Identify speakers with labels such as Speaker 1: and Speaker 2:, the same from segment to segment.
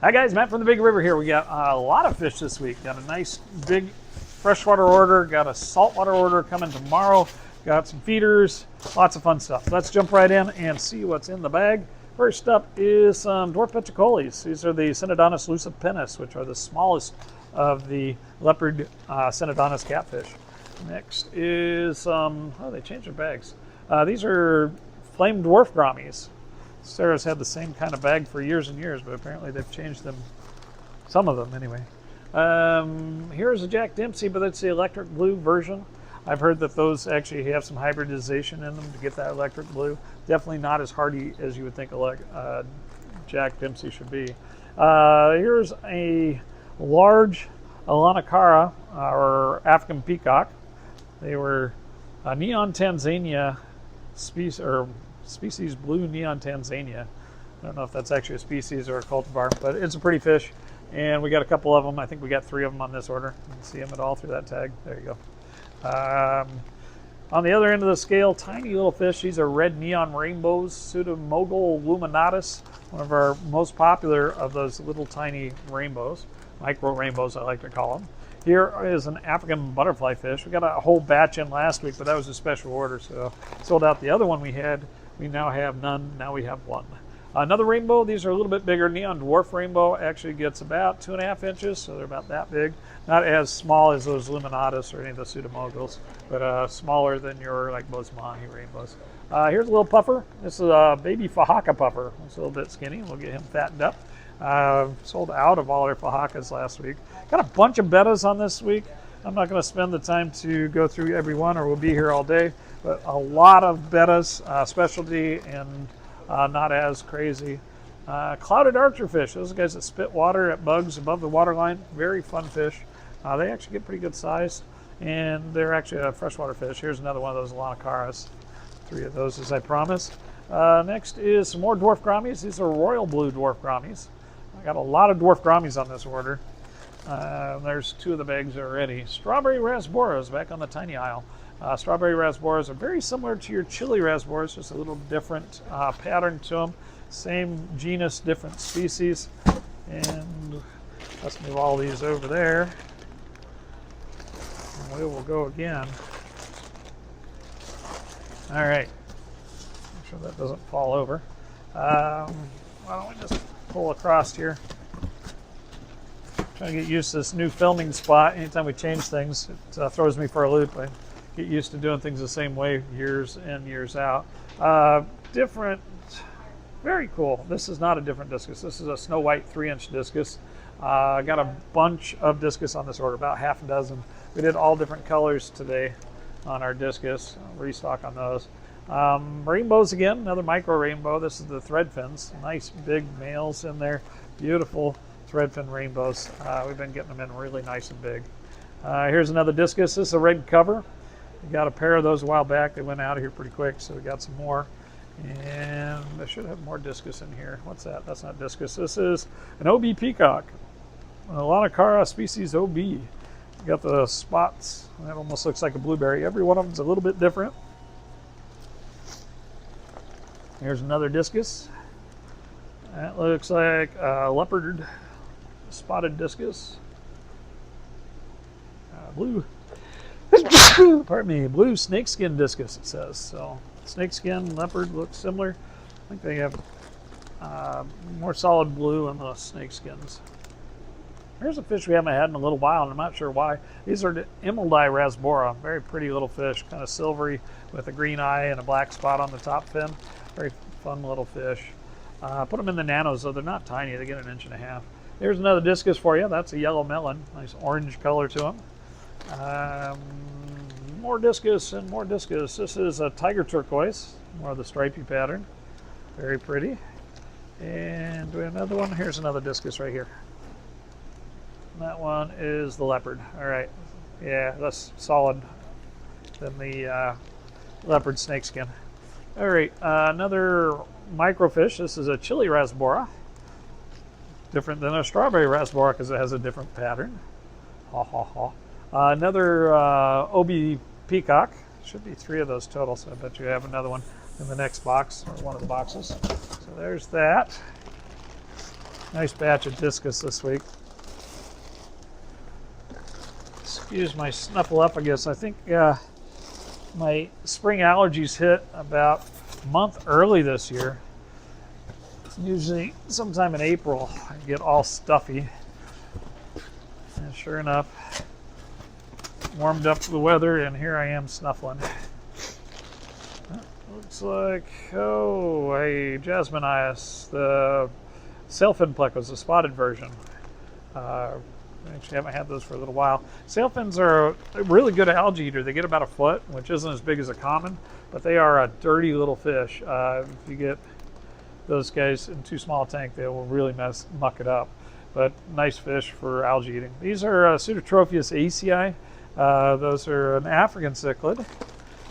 Speaker 1: Hi guys, Matt from the Big River here. We got a lot of fish this week. Got a nice big freshwater order, got a saltwater order coming tomorrow, got some feeders, lots of fun stuff. Let's jump right in and see what's in the bag. First up is some dwarf petricoles. These are the Synodontis lucipennis, which are the smallest of the leopard Synodontis catfish. Next is oh, they changed their bags. These are flame dwarf grammies. Sarah's had the same kind of bag for years and years, but apparently they've changed them, some of them anyway. Here's a Jack Dempsey, but it's the electric blue version. I've heard that those actually have some hybridization in them to get that electric blue. Definitely not as hardy as you would think Jack Dempsey should be. Here's a large Alanacara, or African peacock. They were a neon Tanzania species blue neon Tanzania. I don't know if that's actually a species or a cultivar, but it's a pretty fish. And we got a couple of them. I think we got 3 of them on this order. You can see them at all through that tag. There you go. On the other end of the scale, tiny little fish. These are red neon rainbows, Pseudomogol luminatus, one of our most popular of those little tiny rainbows, micro rainbows I like to call them. Here is an African butterfly fish. We got a whole batch in last week, but that was a special order, so sold out the other one we had. We now have none. Now we have 1. Another rainbow. These are a little bit bigger. Neon dwarf rainbow actually gets about 2.5 inches, so they're about that big. Not as small as those luminatus or any of the pseudomoguls, but smaller than your like Bosemani rainbows. Here's a little puffer. This is a baby Fahaka puffer. It's a little bit skinny. We'll get him fattened up. Sold out of all our Fahakas last week. Got a bunch of bettas on this week. I'm not going to spend the time to go through every one, or we'll be here all day. But a lot of bettas, specialty and not as crazy. Clouded archerfish. Those guys that spit water at bugs above the waterline. Very fun fish. They actually get pretty good size, and they're actually a freshwater fish. Here's another one of those Alanacaras. 3 of those, as I promised. Next is some more dwarf grammies. These are royal blue dwarf grammies. I got a lot of dwarf grammies on this order. There's 2 of the bags already. Strawberry rasboras back on the tiny aisle. Strawberry rasboras are very similar to your chili rasboras, just a little different pattern to them. Same genus, different species. And let's move all these over there. And we will go again. All right. Make sure that doesn't fall over. Why don't we just pull across here? Trying to get used to this new filming spot. Anytime we change things, it throws me for a loop. I get used to doing things the same way years in, years out. Different, very cool. This is not a different discus. This is a snow white 3-inch discus. I got a bunch of discus on this order, about half a dozen. We did all different colors today on our discus. Restock on those. Rainbows again, another micro rainbow. This is the thread fins. Nice big males in there. Beautiful threadfin rainbows. We've been getting them in really nice and big. Here's another discus. This is a red cover. We got a pair of those a while back. They went out of here pretty quick, so we got some more. And I should have more discus in here. What's that? That's not discus. This is an OB peacock. Alanacara species OB. You got the spots. That almost looks like a blueberry. Every one of them's a little bit different. Here's another discus. That looks like a leopard spotted discus. Blue, pardon me, blue snakeskin discus it says. So snakeskin, leopard looks similar. I think they have more solid blue on the snakeskins. Here's a fish we haven't had in a little while, and I'm not sure why. These are the emerald eye rasbora. Very pretty little fish, kind of silvery with a green eye and a black spot on the top fin. Very fun little fish. Put them in the nanos, though they're not tiny. They get 1.5 inches. Here's another discus for you. That's a yellow melon. Nice orange color to them. More discus and more discus. This is a tiger turquoise, more of the stripy pattern. Very pretty. And do we have another one? Here's another discus right here. And that one is the leopard. All right. Yeah, less solid than the leopard snakeskin. All right, another microfish. This is a chili rasbora. Different than a strawberry rasbora because it has a different pattern. Ha ha ha. Another OB peacock. Should be 3 of those total, so I bet you have another one in the next box, or one of the boxes. So there's that. Nice batch of Discus this week. Excuse my snuffleupagus. I think my spring allergies hit about a month early this year. Usually sometime in April I get all stuffy. And sure enough, warmed up to the weather and here I am snuffling. Looks like, oh, a Jasminias. The sailfin plecos, the spotted version. Actually haven't had those for a little while. Sailfins are a really good algae eater. They get about a foot, which isn't as big as a common, but they are a dirty little fish. If you get those guys in too small a tank, they will really muck it up. But nice fish for algae eating. These are Pseudotropheus acei. Those are an African cichlid,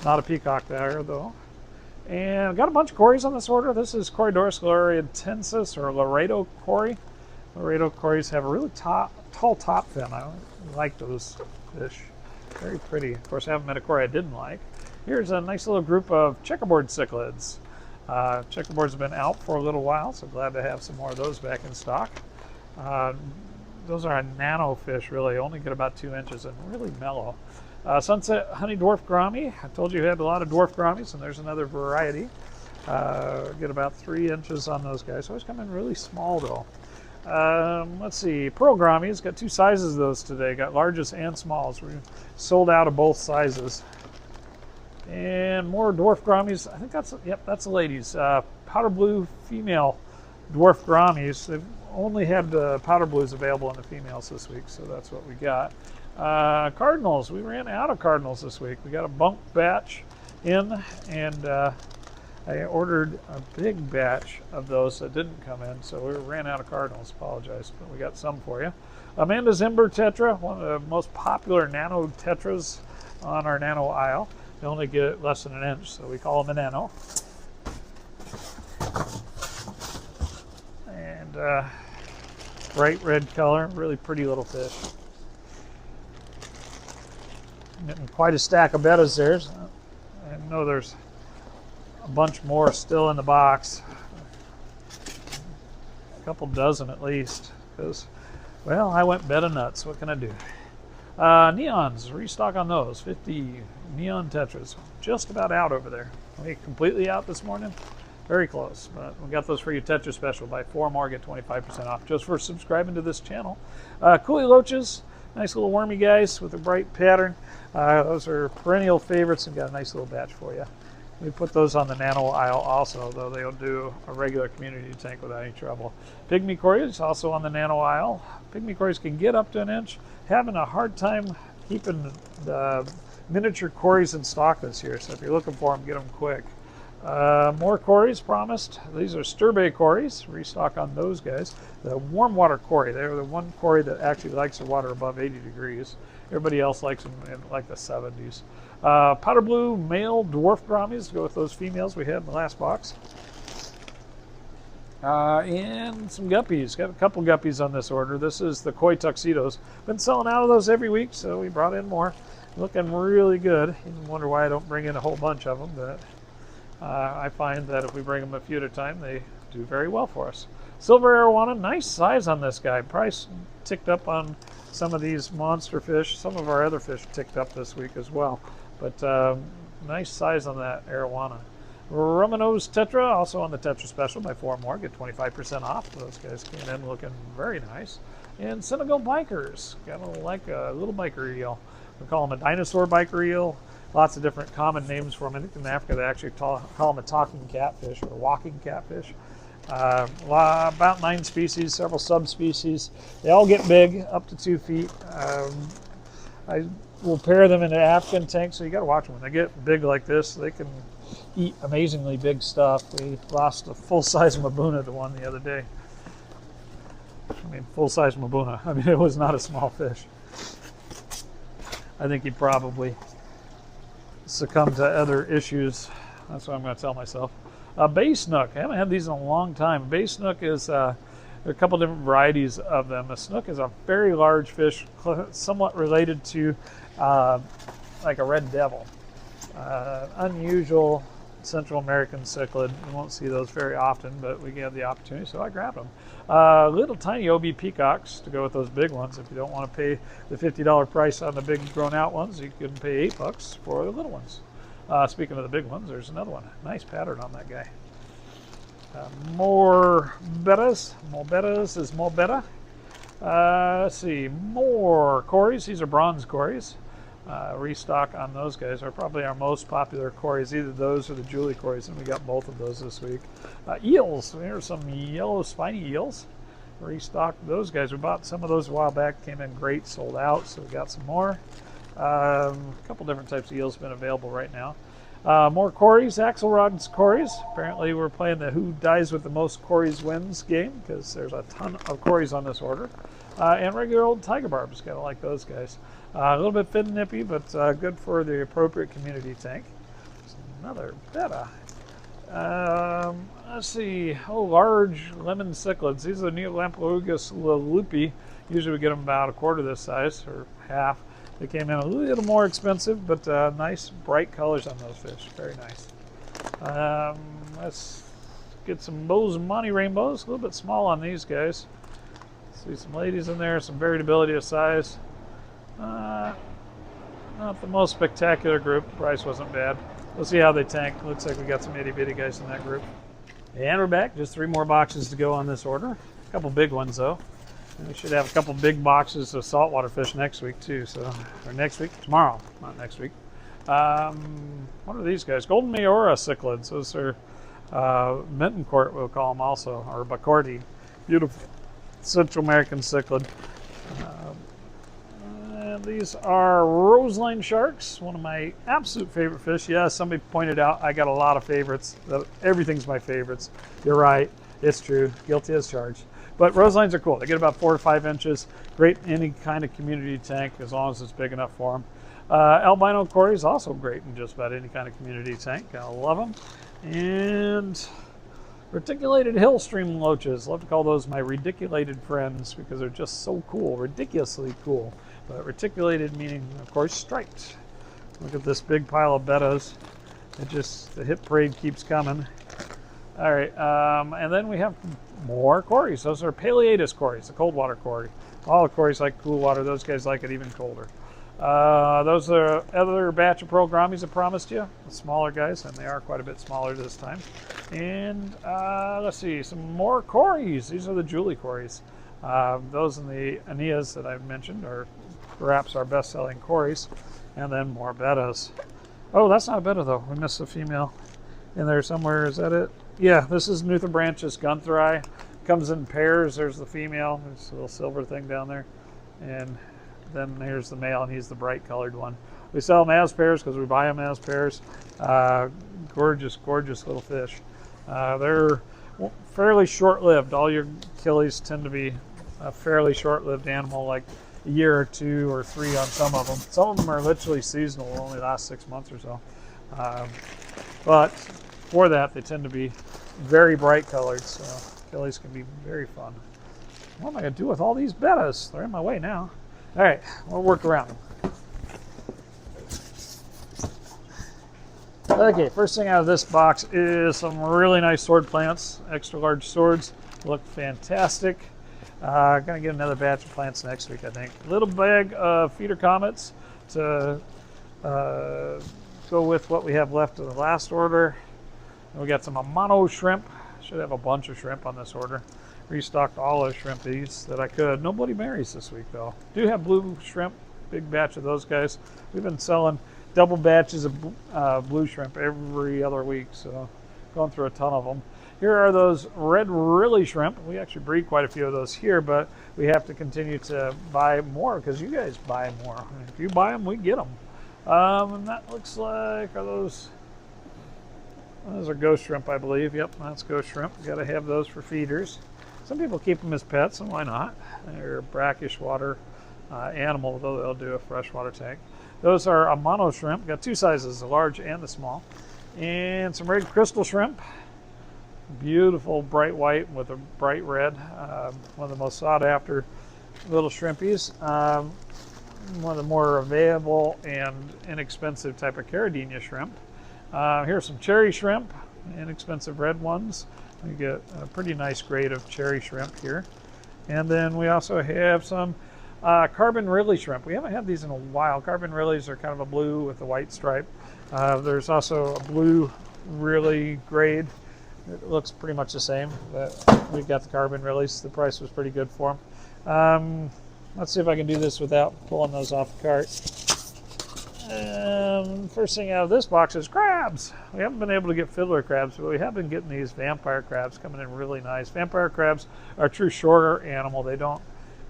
Speaker 1: not a peacock there though. And I've got a bunch of cories on this order. This is Corydoras intensis or Laredo cory. Laredo cories have a really tall top fin. I like those fish. Very pretty. Of course, I haven't met a cory I didn't like. Here's a nice little group of checkerboard cichlids. Checkerboards have been out for a little while, so glad to have some more of those back in stock. Those are a nano fish, really. Only get about 2 inches and really mellow. Sunset honey dwarf gourami. I told you had a lot of dwarf gouramis, and there's another variety. Get about 3 inches on those guys. Always come in really small though. Let's see, pearl gouramis. Got 2 sizes of those today. Got largest and smalls. We sold out of both sizes. And more dwarf gouramis. I think that's, yep, that's the ladies. Powder blue female dwarf gouramis. They've only had powder blues available in the females this week, so that's what we got. Cardinals. We ran out of cardinals this week. We got a bulk batch in, and I ordered a big batch of those that didn't come in, so we ran out of cardinals. Apologize, but we got some for you. Amanda's Ember Tetra, one of the most popular nano tetras on our nano aisle. They only get less than an inch, so we call them a nano. And bright red color, really pretty little fish. Getting quite a stack of bettas there. I know there's a bunch more still in the box. A couple dozen at least, because, well, I went betta nuts. What can I do? Neons, restock on those. 50 neon tetras. Just about out over there. Are we completely out this morning? Very close, but we got those for you Tetra special. Buy 4 more, get 25% off just for subscribing to this channel. Coolie loaches, nice little wormy guys with a bright pattern. Those are perennial favorites and got a nice little batch for you. We put those on the nano aisle also, though they'll do a regular community tank without any trouble. Pygmy cories also on the nano aisle. Pygmy cories can get up to an inch. Having a hard time keeping the miniature cories in stock this year, so if you're looking for them, get them quick. More cories promised. These are Sturbe cories. Restock on those guys. The warm water cory. They're the one cory that actually likes the water above 80 degrees. Everybody else likes them in like the 70s. Powder blue male dwarf gouramis to go with those females we had in the last box. And some guppies. Got a couple guppies on this order. This is the koi tuxedos. Been selling out of those every week, so we brought in more. Looking really good. You wonder why I don't bring in a whole bunch of them, but I find that if we bring them a few at a time, they do very well for us. Silver arowana, nice size on this guy. Price ticked up on some of these monster fish. Some of our other fish ticked up this week as well. But nice size on that arowana. Romanos Tetra, also on the Tetra Special. Buy 4 more, get 25% off. Those guys came in looking very nice. And Senegal Bikers. Got like a little biker eel. We call them a dinosaur biker eel. Lots of different common names for them. I think in Africa they actually call them a talking catfish or walking catfish. About 9 species, several subspecies. They all get big, up to 2 feet. I will pair them in an African tank, so you got to watch them. When they get big like this, they can eat amazingly big stuff. We lost a full-size Mabuna to one the other day. I mean, full-size Mabuna. I mean, it was not a small fish. I think he probably succumb to other issues. That's what I'm going to tell myself. Bay snook. I haven't had these in a long time. Bay snook is there are a couple different varieties of them. A snook is a very large fish, somewhat related to like a red devil. Unusual Central American cichlid. You won't see those very often, but we have the opportunity, so I grabbed them. Little tiny OB peacocks to go with those big ones. If you don't want to pay the $50 price on the big grown out ones, you can pay $8 for the little ones. Speaking of the big ones, there's another one. Nice pattern on that guy. More bettas. More bettas is more betta. Let's see, more cories. These are bronze cories. Restock on those guys are probably our most popular cories, either those or the Julie cories, and we got both of those this week. Eels. Here's some yellow spiny eels. Restocked those guys. We bought some of those a while back. Came in great, sold out, so we got some more. A couple different types of eels have been available right now. More cories, axelrod's cories. Apparently we're playing the who dies with the most cories wins game, because there's a ton of cories on this order. And regular old tiger barbs, kind of like those guys. A little bit fin nippy, but good for the appropriate community tank. There's another betta. Let's see, large lemon cichlids. These are the Neolamplugus lupi. Usually we get them about a quarter this size, or half. They came in a little more expensive, but nice bright colors on those fish. Very nice. Let's get some Bosemani rainbows. A little bit small on these guys. See some ladies in there, some variability of size. Not the most spectacular group. Price wasn't bad. We'll see how they tank. Looks like we got some itty bitty guys in that group. And we're back. Just 3 more boxes to go on this order. A couple big ones though. And we should have a couple big boxes of saltwater fish next week too. So, or next week, tomorrow, not next week. What are these guys? Golden Mayora cichlids. Those are Mintoncourt, we'll call them also, or Bacordi. Beautiful Central American cichlid. And these are roseline sharks, one of my absolute favorite fish. Yeah, somebody pointed out I got a lot of favorites. Everything's my favorites. You're right, it's true. Guilty as charged. But roselines are cool. They get about 4 to 5 inches. Great in any kind of community tank as long as it's big enough for them. Albino cories also great in just about any kind of community tank. I love them. And reticulated hill stream loaches. Love to call those my reticulated friends because they're just so cool, ridiculously cool. But reticulated meaning, of course, striped. Look at this big pile of bettas. The hit parade keeps coming. All right, and then we have more cories. Those are Paleatus cories, the cold water cory. All the cories like cool water. Those guys like it even colder. Those are other batch of pearl grammies I promised you, the smaller guys, and they are quite a bit smaller this time. And let's see, some more cories. These are the Julie cories. Those in the Aeneas that I've mentioned are perhaps our best-selling cories. And then more bettas. Oh, that's not a betta though. We missed a female in there somewhere. Is that it? Yeah, this is Nuthribranchus guntheri. Comes in pairs. There's the female. There's a little silver thing down there. And then here's the male, and he's the bright colored one. We sell them as pairs because we buy them as pairs. Gorgeous, gorgeous little fish. They're fairly short-lived. All your killies tend to be a fairly short-lived animal, like a year or 2 or 3 on some of them. Some of them are literally seasonal, only last 6 months or so. But for that, they tend to be very bright colored, so killies can be very fun. What am I going to do with all these bettas? They're in my way now. All right, we'll work around them. Okay, first thing out of this box is some really nice sword plants. Extra large swords look fantastic. Gonna get another batch of plants next week, I think. Little bag of feeder comets to go with what we have left of the last order. And we got some Amano shrimp. Should have a bunch of shrimp on this order. Restocked all those shrimpies that I could. No Bloody Marys this week though. Do have blue shrimp, big batch of those guys. We've been selling double batches of blue shrimp every other week, so going through a ton of them. Here are those red Rilly shrimp. We actually breed quite a few of those here, but we have to continue to buy more because you guys buy more. If you buy them, we get them. And that looks like, those are ghost shrimp, I believe. Yep, that's ghost shrimp. Got to have those for feeders. Some people keep them as pets, and why not? They're a brackish water animal, though they'll do a freshwater tank. Those are Amano shrimp. Got 2 sizes, the large and the small. And some red crystal shrimp. Beautiful bright white with a bright red. One of the most sought after little shrimpies. One of the more available and inexpensive type of Caradinia shrimp. Here's some cherry shrimp, inexpensive red ones. We get a pretty nice grade of cherry shrimp here. And then we also have some carbon ridley shrimp. We haven't had these in a while. Carbon ridleys are kind of a blue with a white stripe. There's also a blue ridley grade. It looks pretty much the same, but we got the carbon ridleys. The price was pretty good for them. Let's see if I can do this without pulling those off the cart. First thing out of this box is crabs. We haven't been able to get fiddler crabs, but we have been getting these vampire crabs coming in really nice. Vampire crabs are a true shorter animal. They don't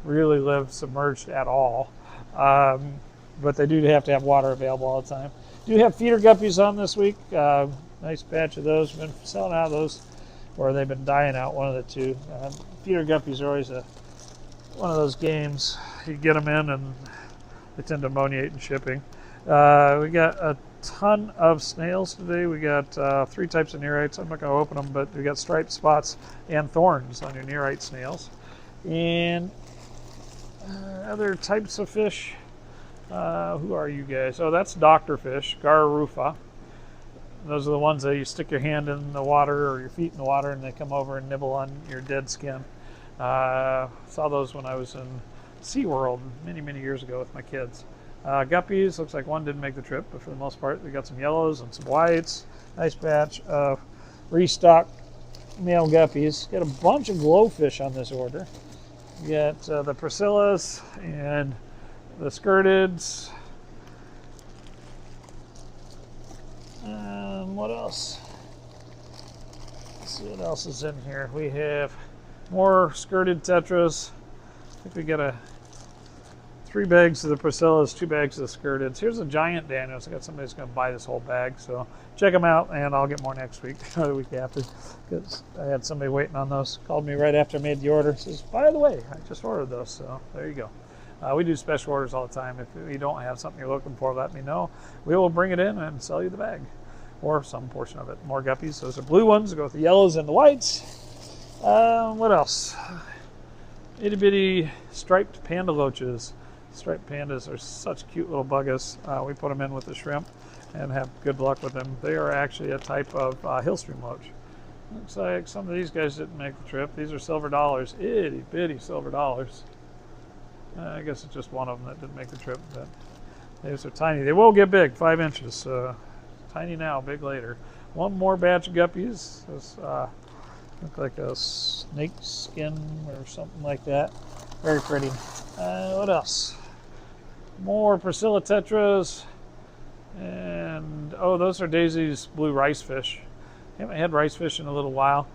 Speaker 1: really live submerged at all, but they do have to have water available all the time. Do have feeder guppies on this week. Nice batch of those. We've been selling out of those, or they've been dying out, one of the two. Feeder guppies are always one of those games. You get them in and they tend to ammoniate in shipping. We got a ton of snails today. We got 3 types of neorites. I'm not going to open them, but we got striped spots and thorns on your neorite snails. And other types of fish. Who are you guys? Oh, that's doctor fish, Garufa. Those are the ones that you stick your hand in the water or your feet in the water and they come over and nibble on your dead skin. Saw those when I was in SeaWorld many years ago with my kids. Guppies, looks like one didn't make the trip, but for the most part, we got some yellows and some whites. Nice batch of restocked male guppies. Got a bunch of glowfish on this order. We got the Priscillas and the Skirtids. What else? Let's see what else is in here. We have more skirted tetras. I think we got 3 bags of the Priscillas, 2 bags of the Skirtids. Here's a giant Daniels. I got somebody that's going to buy this whole bag, so check them out, and I'll get more next week or the week after, because I had somebody waiting on those. Called me right after I made the order. Says, by the way, I just ordered those, so there you go. We do special orders all the time. If you don't have something you're looking for, let me know. We will bring it in and sell you the bag, or some portion of it. More guppies. Those are blue ones. Go with the yellows and the whites. What else? Itty bitty striped panda loaches. Striped pandas are such cute little buggas. We put them in with the shrimp and have good luck with them. They are actually a type of hillstream loach. Looks like some of these guys didn't make the trip. These are silver dollars. Itty bitty silver dollars. I guess it's just one of them that didn't make the trip, but these are tiny. They will get big, 5 inches. Tiny now, big later. One more batch of guppies. This look like a snake skin or something like that. Very pretty. What else? More Priscilla tetras. And, oh, those are Daisy's blue rice fish. Haven't had rice fish in a little while.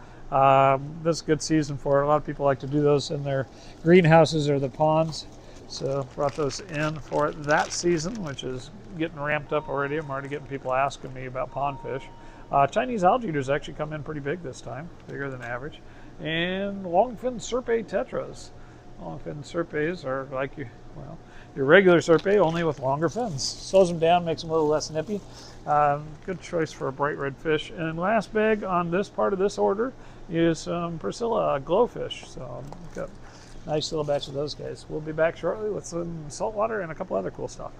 Speaker 1: This is a good season for it. A lot of people like to do those in their greenhouses or the ponds. So brought those in for that season, which is getting ramped up already. I'm already getting people asking me about pond fish. Chinese algae eaters actually come in pretty big this time, bigger than average. And longfin serpe tetras. Longfin serpes are like your regular serpe, only with longer fins. Slows them down, makes them a little less nippy. Good choice for a bright red fish. And last bag on this part of this order is some Priscilla glowfish. So I've got a nice little batch of those guys. We'll be back shortly with some saltwater and a couple other cool stuff.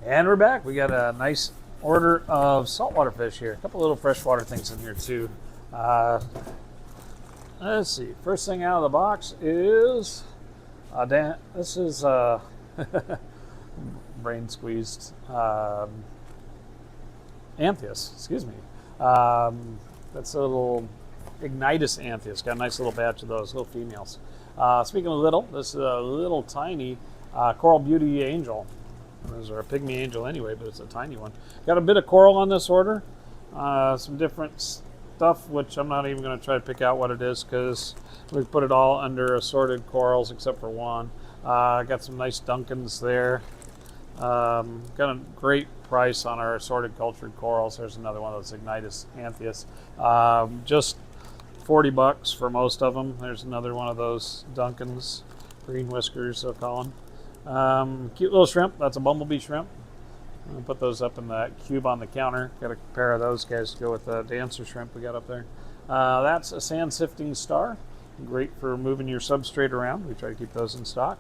Speaker 1: And we're back. We got a nice order of saltwater fish here. A couple little freshwater things in here too. Let's see. First thing out of the box is this is brain squeezed anthias. Excuse me. That's a little ignitus anthias. Got a nice little batch of those little females. Speaking of little, this is a little tiny coral beauty angel. Those are a pygmy angel anyway, but it's a tiny one. Got a bit of coral on this order. Some different stuff, which I'm not even going to try to pick out what it is because we put it all under assorted corals except for one. Got some nice Duncans there. Got a great price on our assorted cultured corals. There's another one of those ignitus anthias. Just $40 for most of them. There's another one of those Duncans, green whiskers they'll call them. Cute little shrimp. That's a bumblebee shrimp. I'll put those up in that cube on the counter. Got a pair of those guys to go with the dancer shrimp we got up there. That's a sand sifting star. Great for moving your substrate around. We try to keep those in stock.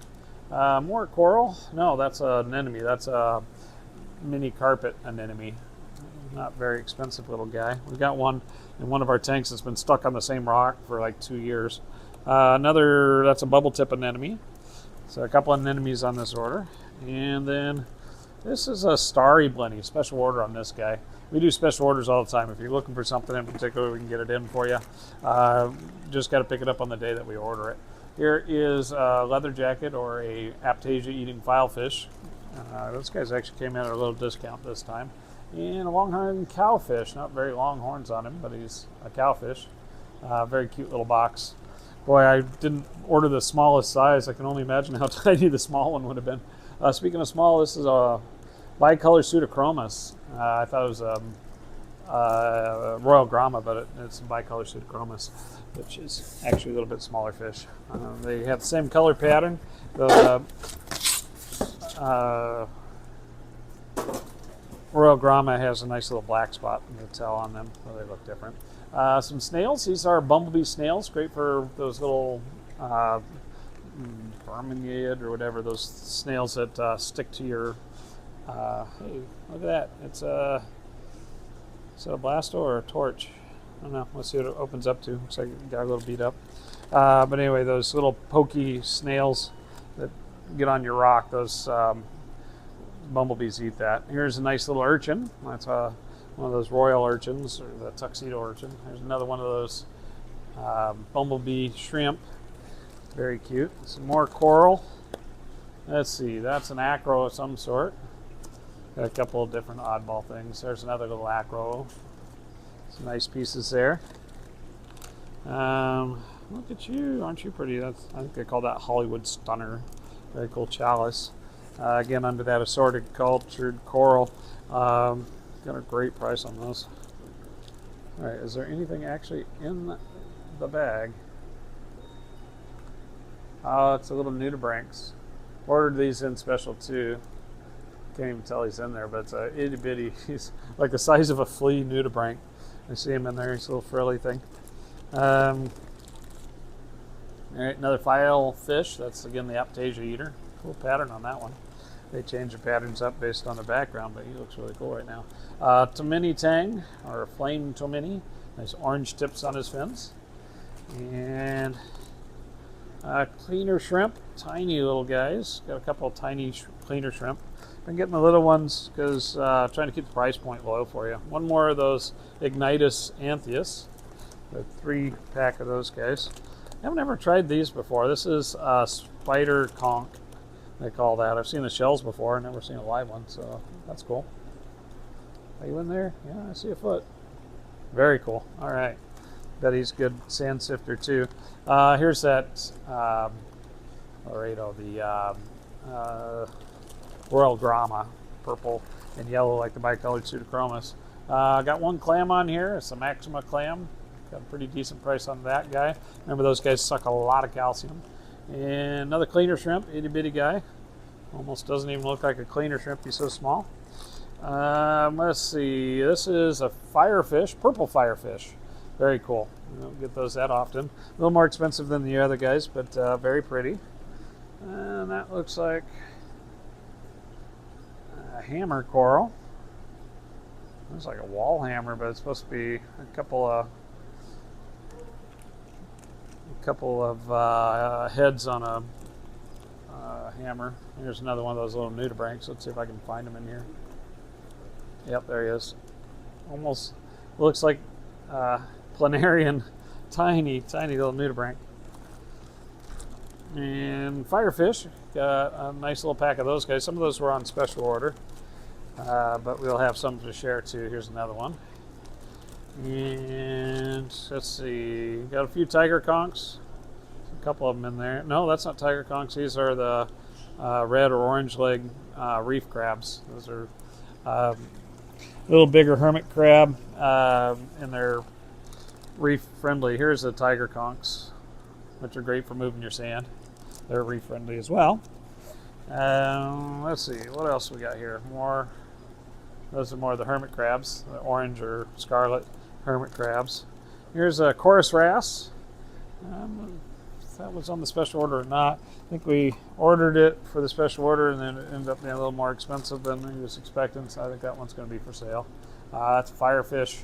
Speaker 1: More coral. No, that's an anemone. That's a mini carpet anemone. not very expensive little guy. We've got one in one of our tanks that's been stuck on the same rock for like 2 years. Another, that's a bubble tip anemone. So a couple of anemones on this order. And then this is a starry blenny, special order on this guy. We do special orders all the time. If you're looking for something in particular, we can get it in for you. Just got to pick it up on the day that we order it. Here is a leather jacket or a Aptasia eating filefish. Those guys actually came in at a little discount this time. And a longhorn cowfish, not very long horns on him, but he's a cowfish. Very cute little box. Boy, I didn't order the smallest size. I can only imagine how tiny the small one would have been. Speaking of small, this is a bicolor pseudochromis. I thought it was Royal Grama, but it's a bicolor pseudochromis, which is actually a little bit smaller fish. They have the same color pattern. The Royal Grama has a nice little black spot in the tail on them, so they look different. Some snails. These are bumblebee snails, great for those little Birmingham or whatever, those snails that stick to your hey, look at that. Is it a blasto or a torch? I don't know. Let's see what it opens up to. Looks like it got a little beat up. But anyway, those little pokey snails that get on your rock, those bumblebees eat that. Here's a nice little urchin. That's one of those royal urchins, or the tuxedo urchin. There's another one of those bumblebee shrimp. Very cute. Some more coral. Let's see. That's an acro of some sort. Got a couple of different oddball things. There's another little acro. Some nice pieces there. Look at you. Aren't you pretty? I think they call that Hollywood Stunner. Very cool chalice. Again, under that assorted cultured coral. Got a great price on those. All right, is there anything actually in the bag? Oh, it's a little nudibranchs. Ordered these in special too. Can't even tell he's in there, but it's a itty bitty. He's like the size of a flea nudibranch. I see him in there. He's a little frilly thing. All right, another file fish. That's again the Aptasia eater. Cool pattern on that one. They change the patterns up based on the background, but he looks really cool right now. Tomini tang, or flame tomini. Nice orange tips on his fins. And cleaner shrimp, tiny little guys. Got a couple of tiny cleaner shrimp. Been getting the little ones because trying to keep the price point low for you. One more of those Ignitus anthias. A 3-pack of those guys. I've never tried these before. This is spider conch, they call that. I've seen the shells before. I've never seen a live one, so that's cool. Are you in there? Yeah, I see a foot. Very cool. All right. Bet he's good sand sifter too. Here's that Laredo, the Royal Grama, purple and yellow like the bicolored pseudochromis. Got one clam on here. It's a Maxima clam. Got a pretty decent price on that guy. Remember, those guys suck a lot of calcium. And another cleaner shrimp, itty bitty guy. Almost doesn't even look like a cleaner shrimp. He's so small. Let's see. This is a firefish, purple firefish. Very cool. You don't get those that often. A little more expensive than the other guys, but very pretty. And that looks like a hammer coral. Looks like a wall hammer, but it's supposed to be a couple of heads on a hammer. Here's another one of those little nudibranchs. Let's see if I can find him in here. Yep, there he is. Almost looks like planarian, tiny little nudibranch. And firefish, got a nice little pack of those guys. Some of those were on special order, but we'll have some to share too. Here's another one. And let's see, got a few tiger conchs, a couple of them in there. No, that's not tiger conchs. These are the red or orange leg reef crabs. Those are a little bigger hermit crab, and they're reef friendly. Here's the tiger conchs, which are great for moving your sand. They're reef friendly as well. Let's see, what else we got here? More. Those are more of the hermit crabs, the orange or scarlet hermit crabs. Here's a chorus wrasse. If that was on the special order or not. I think we ordered it for the special order and then it ended up being a little more expensive than we was expecting, so I think that one's going to be for sale. That's firefish.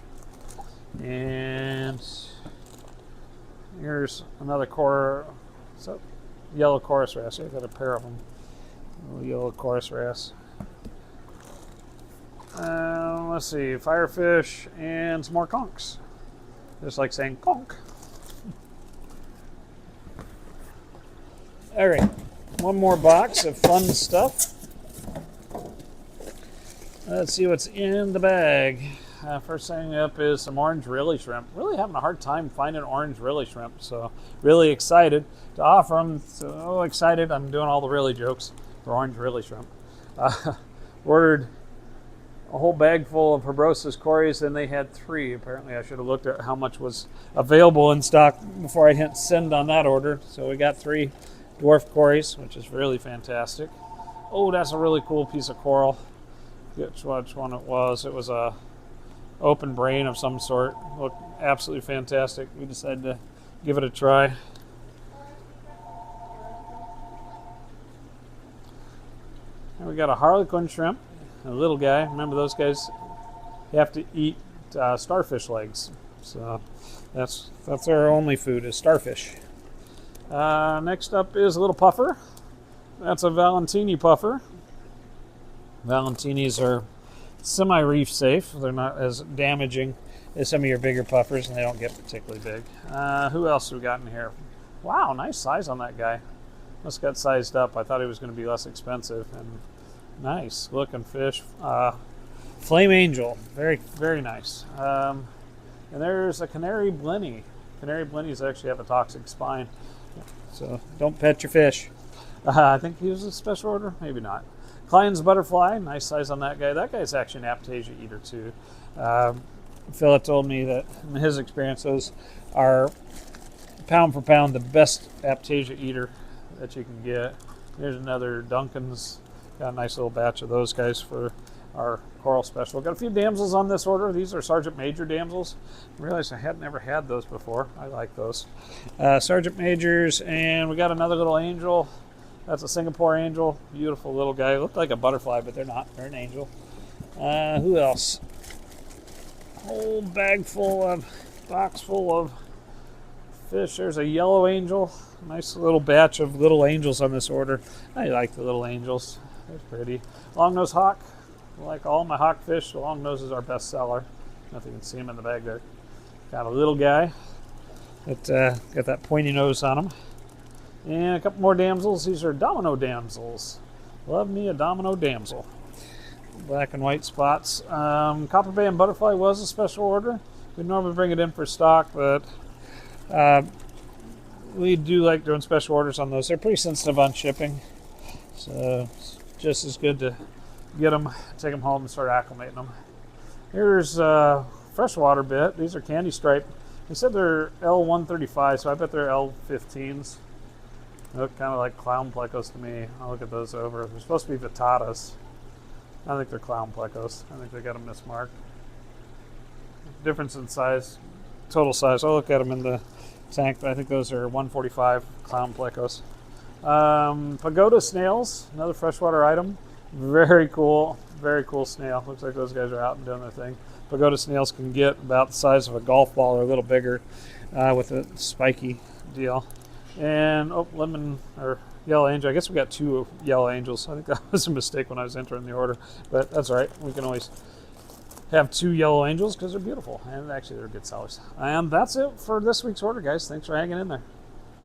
Speaker 1: And here's another yellow chorus wrasse. I've got a pair of them. Yellow chorus wrasse. Let's see, firefish and some more conchs. Just like saying conch. All right, one more box of fun stuff. Let's see what's in the bag. First thing up is some orange rilly shrimp. Really having a hard time finding orange rilly shrimp, so really excited to offer them. So excited, I'm doing all the rilly jokes for orange rilly shrimp. Ordered a whole bag full of Herbrosis cories, and they had 3. Apparently I should have looked at how much was available in stock before I hit send on that order. So we got 3 dwarf cories, which is really fantastic. Oh, that's a really cool piece of coral. Which one it was. It was a open brain of some sort. Looked absolutely fantastic. We decided to give it a try. And we got a harlequin shrimp, a little guy. Remember, those guys have to eat starfish legs. So that's our only food is starfish. Next up is a little puffer. That's a Valentini puffer. Valentinis are semi-reef safe. They're not as damaging as some of your bigger puffers, and they don't get particularly big. Who else have we got in here? Wow, nice size on that guy. Must got sized up. I thought he was going to be less expensive. And nice looking fish. Flame angel, very, very nice. And there's a canary blenny. Canary blennies actually have a toxic spine, so don't pet your fish. I think he was a special order, maybe not. Klein's butterfly, nice size on that guy. That guy's actually an aptasia eater too. Philip told me that in his experience, those are pound for pound the best aptasia eater that you can get. Here's another Duncan's. Got a nice little batch of those guys for our coral special. Got a few damsels on this order. These are Sergeant Major damsels. I realized I had never had those before. I like those. Sergeant Majors, and we got another little angel. That's a Singapore angel. Beautiful little guy. Looked like a butterfly, but they're not. They're an angel. Who else? Whole box full of fish. There's a yellow angel. Nice little batch of little angels on this order. I like the little angels. They're pretty. Longnose hawk. Like all my hawk fish, the longnose is our best seller. I don't know if you can see him in the bag there. Got a little guy. Got that pointy nose on him. And a couple more damsels. These are domino damsels. Love me a domino damsel. Black and white spots. Copper band butterfly was a special order. We normally bring it in for stock, but we do like doing special orders on those. They're pretty sensitive on shipping, so it's just as good to get them, take them home, and start acclimating them. Here's freshwater bit. These are candy stripe. They said they're L135, so I bet they're L15s. They look kind of like clown plecos to me. I'll look at those over. They're supposed to be vitatas. I think they're clown plecos. I think they got them mismarked. Difference in size, total size. I'll look at them in the tank, but I think those are 145 clown plecos. Pagoda snails, another freshwater item. Very cool snail. Looks like those guys are out and doing their thing. Pagoda snails can get about the size of a golf ball or a little bigger with a spiky deal. And lemon or yellow angel. I guess we got 2 yellow angels. I think that was a mistake when I was entering the order, but that's all right. We can always have 2 yellow angels because they're beautiful, and actually they're good sellers. And that's it for this week's order, guys. Thanks for hanging in there.